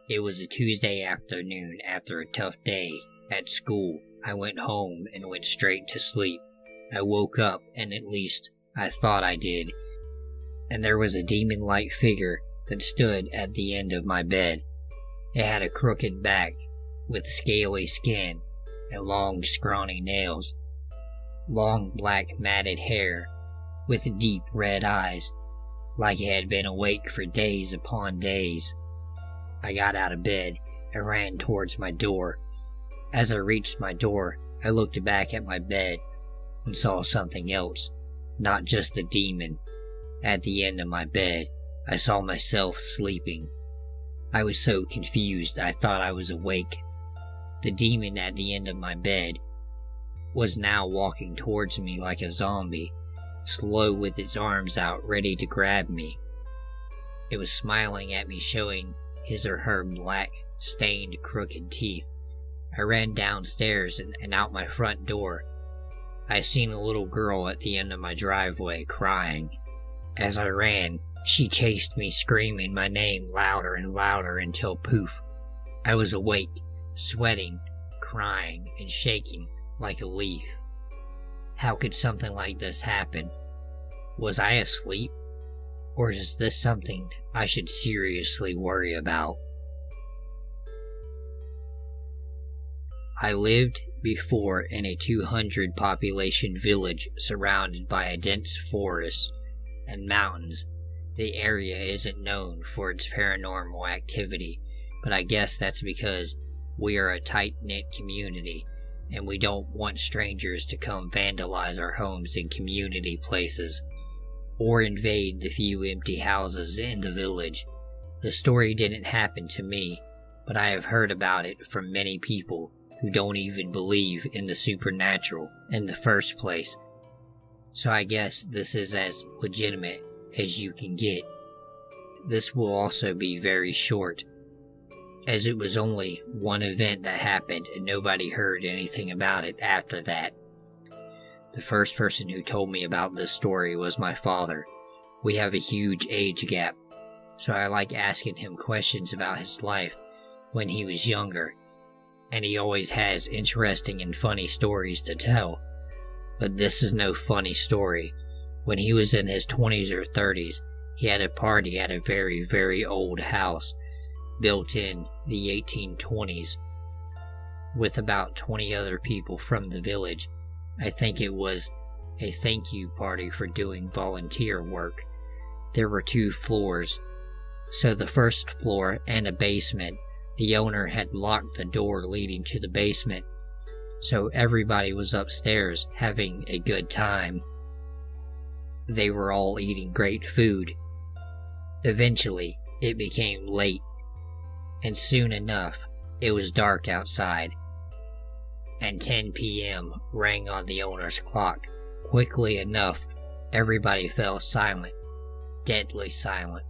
It was a Tuesday afternoon after a tough day at school. I went home and went straight to sleep. I woke up, and at least I thought I did, and there was a demon-like figure that stood at the end of my bed. It had a crooked back with scaly skin and long scrawny nails, long black matted hair with deep red eyes, like it had been awake for days upon days. I got out of bed and ran towards my door. As I reached my door, I looked back at my bed and saw something else, not just the demon. At the end of my bed, I saw myself sleeping. I was so confused I thought I was awake. The demon at the end of my bed was now walking towards me like a zombie, slow with its arms out ready to grab me. It was smiling at me, showing his or her black, stained, crooked teeth. I ran downstairs and out my front door. I seen a little girl at the end of my driveway crying. As I ran, she chased me, screaming my name louder and louder until poof, I was awake, sweating, crying, and shaking like a leaf. How could something like this happen? Was I asleep? Or is this something I should seriously worry about? I lived before in a 200 population village surrounded by a dense forest and mountains. The area isn't known for its paranormal activity, but I guess that's because we are a tight-knit community and we don't want strangers to come vandalize our homes and community places or invade the few empty houses in the village. The story didn't happen to me, but I have heard about it from many people who don't even believe in the supernatural in the first place. So I guess this is as legitimate as you can get. This will also be very short, as it was only one event that happened and nobody heard anything about it after that. The first person who told me about this story was my father. We have a huge age gap, so I like asking him questions about his life when he was younger, and he always has interesting and funny stories to tell. But this is no funny story. When he was in his 20s or 30s, he had a party at a very, very old house built in the 1820s with about 20 other people from the village. I think it was a thank you party for doing volunteer work. There were 2 floors, so the first floor and a basement. The owner had locked the door leading to the basement, so everybody was upstairs having a good time. They were all eating great food. Eventually, it became late, and soon enough, it was dark outside, and 10 p.m. rang on the owner's clock. Quickly enough, everybody fell silent, deadly silent,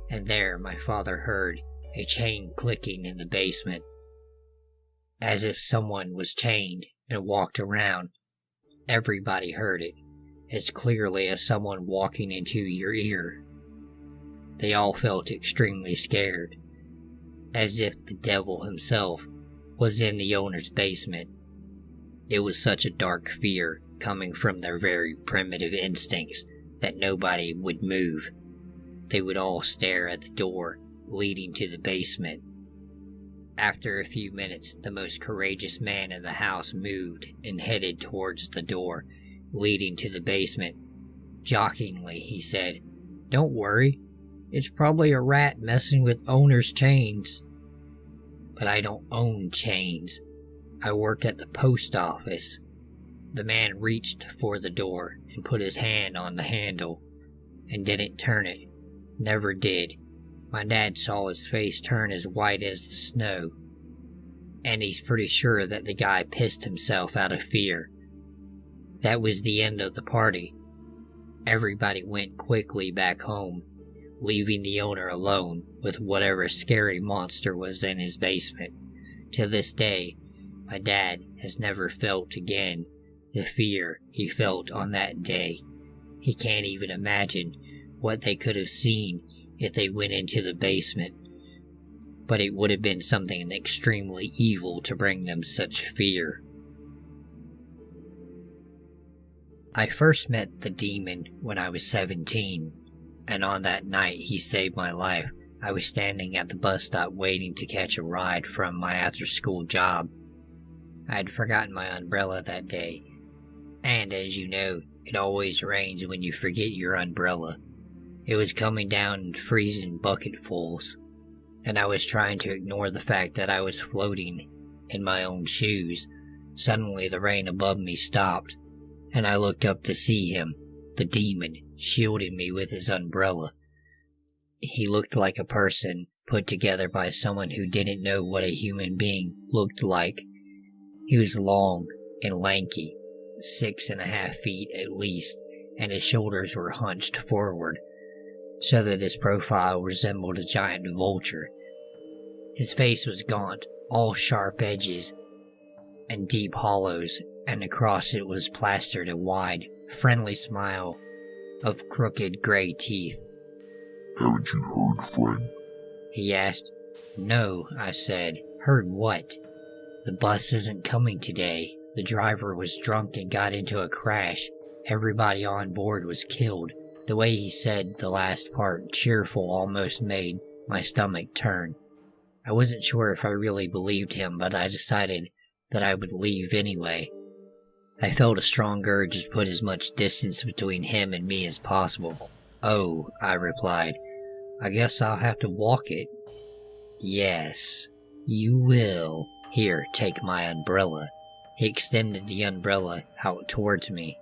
and there my father heard a chain clicking in the basement, as if someone was chained and walked around. Everybody heard it, as clearly as someone walking into your ear. They all felt extremely scared, as if the devil himself was in the owner's basement. It was such a dark fear coming from their very primitive instincts that nobody would move. They would all stare at the door leading to the basement. After a few minutes, the most courageous man in the house moved and headed towards the door leading to the basement. Jokingly, he said, "Don't worry, it's probably a rat messing with owner's chains." But I don't own chains. I work at the post office. The man reached for the door and put his hand on the handle and didn't turn it. Never did. My dad saw his face turn as white as the snow, and he's pretty sure that the guy pissed himself out of fear. That was the end of the party. Everybody went quickly back home, leaving the owner alone with whatever scary monster was in his basement. To this day, my dad has never felt again the fear he felt on that day. He can't even imagine what they could have seen if they went into the basement. but it would have been something extremely evil to bring them such fear. I first met the demon when I was 17, and on that night he saved my life. I was standing at the bus stop waiting to catch a ride from my after-school job. I had forgotten my umbrella that day, and as you know, it always rains when you forget your umbrella. It was coming down in freezing bucketfuls, and I was trying to ignore the fact that I was floating in my own shoes. Suddenly the rain above me stopped, and I looked up to see him, the demon, shielding me with his umbrella. He looked like a person put together by someone who didn't know what a human being looked like. He was long and lanky, 6.5 feet at least, and his shoulders were hunched forward, so that his profile resembled a giant vulture. His face was gaunt, all sharp edges and deep hollows, and across it was plastered a wide, friendly smile of crooked gray teeth. "Haven't you heard, friend?" he asked. "No," I said. "Heard what?" "The bus isn't coming today. The driver was drunk and got into a crash. Everybody on board was killed." The way he said the last part, cheerful, almost made my stomach turn. I wasn't sure if I really believed him, but I decided that I would leave anyway. I felt a strong urge to put as much distance between him and me as possible. "Oh," I replied, "I guess I'll have to walk it." "Yes, you will. Here, take my umbrella." He extended the umbrella out towards me,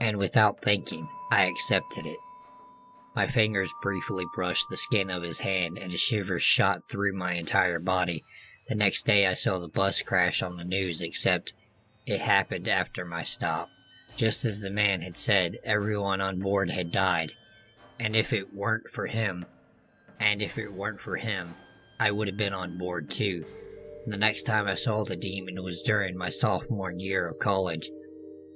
and without thinking, I accepted it. My fingers briefly brushed the skin of his hand, and a shiver shot through my entire body. The next day I saw the bus crash on the news, except it happened after my stop. Just as the man had said, everyone on board had died. And if it weren't for him, I would have been on board too. The next time I saw the demon was during my sophomore year of college.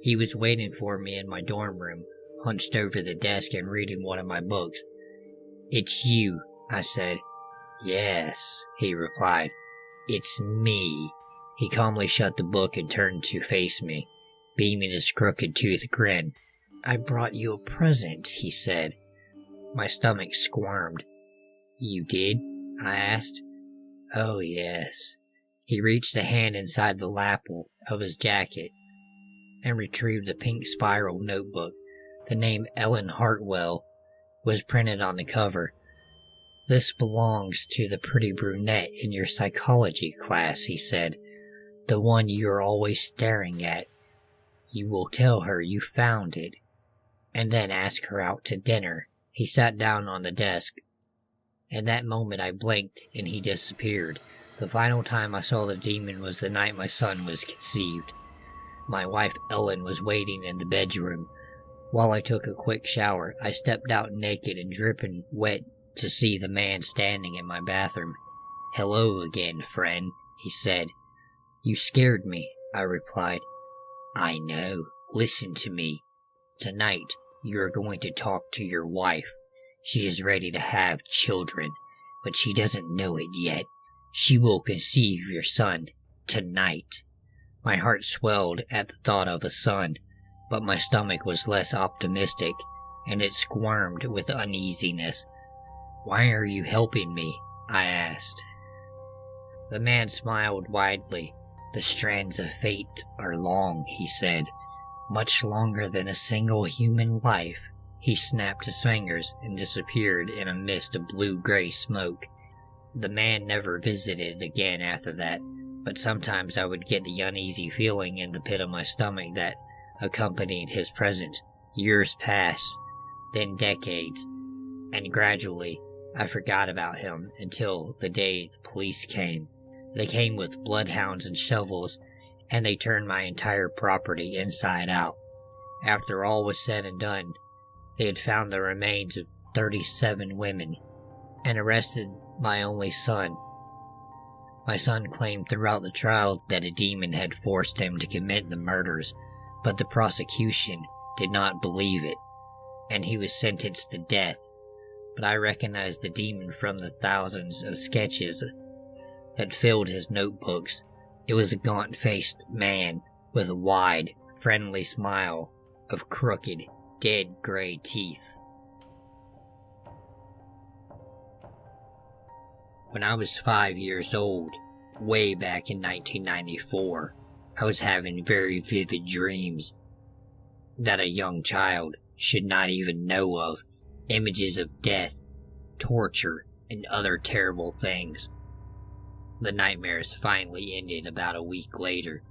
He was waiting for me in my dorm room, hunched over the desk and reading one of my books. "It's you," I said. "Yes," he replied. "It's me." He calmly shut the book and turned to face me, beaming his crooked toothed grin. "I brought you a present," he said. My stomach squirmed. "You did?" I asked. "Oh, yes." He reached a hand inside the lapel of his jacket and retrieved the pink spiral notebook. The name Ellen Hartwell was printed on the cover. "This belongs to the pretty brunette in your psychology class," he said. "The one you're always staring at. You will tell her you found it, and then ask her out to dinner." He sat down on the desk. At that moment I blinked, and he disappeared. The final time I saw the demon was the night my son was conceived. My wife Ellen was waiting in the bedroom. While I took a quick shower, I stepped out naked and dripping wet to see the man standing in my bathroom. "Hello again, friend," he said. "You scared me," I replied. "I know. Listen to me. Tonight, you are going to talk to your wife. She is ready to have children, but she doesn't know it yet. She will conceive your son tonight." My heart swelled at the thought of a son, but my stomach was less optimistic, and it squirmed with uneasiness. "Why are you helping me?" I asked. The man smiled widely. "The strands of fate are long," he said. "Much longer than a single human life." He snapped his fingers and disappeared in a mist of blue-gray smoke. The man never visited again after that, but sometimes I would get the uneasy feeling in the pit of my stomach that accompanied his presence. Years passed, then decades, and gradually I forgot about him until the day the police came. They came with bloodhounds and shovels, and they turned my entire property inside out. After all was said and done, they had found the remains of 37 women and arrested my only son. My son claimed throughout the trial that a demon had forced him to commit the murders, but the prosecution did not believe it, and he was sentenced to death. But I recognized the demon from the thousands of sketches that filled his notebooks. It was a gaunt-faced man with a wide, friendly smile of crooked, dead gray teeth. When I was 5 years old, way back in 1994, I was having very vivid dreams that a young child should not even know of, images of death, torture, and other terrible things. The nightmares finally ended about a week later,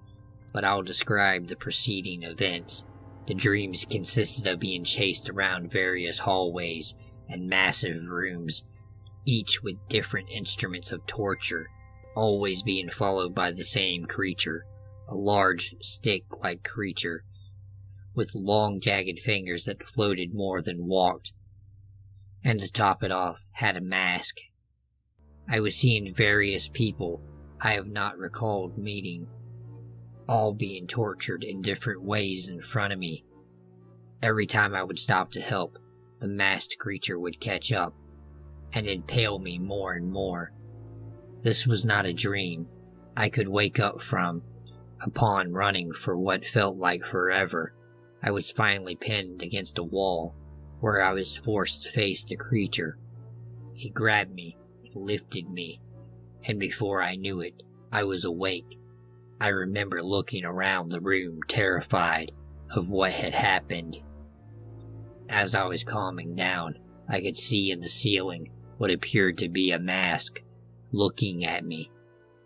but I'll describe the preceding events. The dreams consisted of being chased around various hallways and massive rooms, each with different instruments of torture, always being followed by the same creature, a large stick-like creature, with long jagged fingers that floated more than walked, and to top it off, had a mask. I was seeing various people I have not recalled meeting, all being tortured in different ways in front of me. Every time I would stop to help, the masked creature would catch up and impale me more and more. This was not a dream I could wake up from. Upon running for what felt like forever, I was finally pinned against a wall, where I was forced to face the creature. He grabbed me, lifted me, and before I knew it, I was awake. I remember looking around the room, terrified of what had happened. As I was calming down, I could see in the ceiling what appeared to be a mask, looking at me.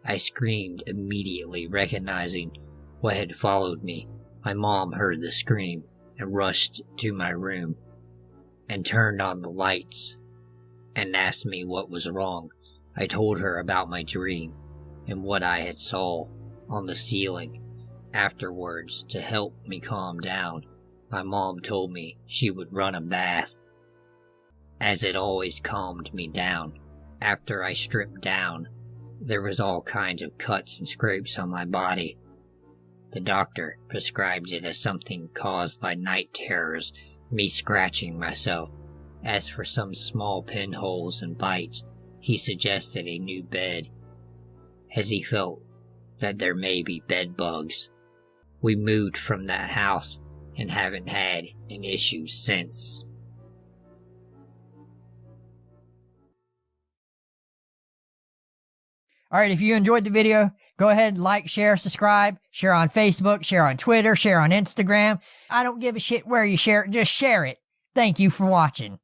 I screamed immediately, recognizing what had followed me. My mom heard the scream and rushed to my room and turned on the lights and asked me what was wrong. I told her about my dream and what I had saw on the ceiling. Afterwards, to help me calm down, my mom told me she would run a bath, as it always calmed me down. After I stripped down, there was all kinds of cuts and scrapes on my body. The doctor prescribed it as something caused by night terrors, me scratching myself. As for some small pinholes and bites, he suggested a new bed, as he felt that there may be bed bugs. We moved from that house and haven't had an issue since. Alright, if you enjoyed the video, go ahead, like, share, subscribe, share on Facebook, share on Twitter, share on Instagram. I don't give a shit where you share it, just share it. Thank you for watching.